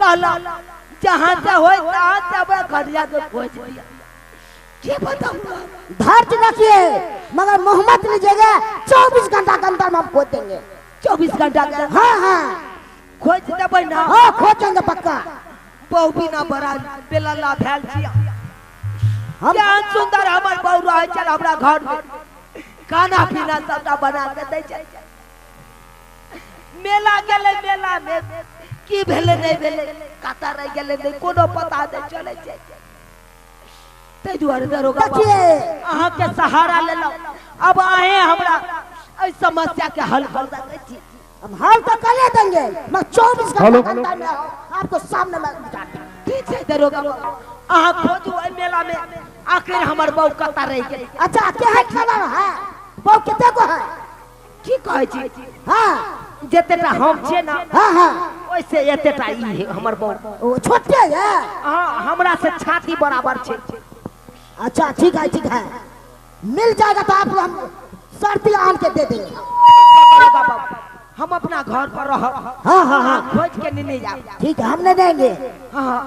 कहला जहाँ से हो तहाँ से अब घड़िया के खोज दिया। क्या बताऊँ धैर्य रखिए मगर मोहम्मद लीजिएगा 24 घंटा के अंदर में हम खोज देंगे। 24 घंटा के हाँ हाँ खोज देबै ना। हाँ खोजेंगे पक्का। बहु बिना बड़ा बेलला भैल छिया हम क्या सुंदर हमर बहु रहे चल हमरा घर में खाना पीना सबटा बना के दै छै। मेला गेले मेला में की भेले नहीं भेले कता रह गेले नहीं कोनो पता नहीं चले छै। तै दुआरे दरोगा अहाँ के सहारा ले लो। अब आहे हमरा इस समस्या के हल कर सकै छी। हम हल तो कर देंगे मैं 24 घंटा के अंदर में आपको सामने में बिठाते। ठीक है दरोगा अहाँ खोजू ए मेला में आखिर हमर बहु कता रह गेल। अच्छा क्या है खबर है बहु कितने को है की कहै छी। हाँ जतेटा हम छे ना हाँ हाँ ओइसे एतेटा ई है हमर बहु। वो छोटे है। हां हमरा से छाती बराबर छे। अच्छा ठीक है मिल जाएगा तो आप हम सर्दी आन के दे देंगे। दरोगा बाबू हम अपना घर पर रह। हाँ हाँ हाँ खोज के नहीं जाओ। ठीक है हम नहीं देंगे। हाँ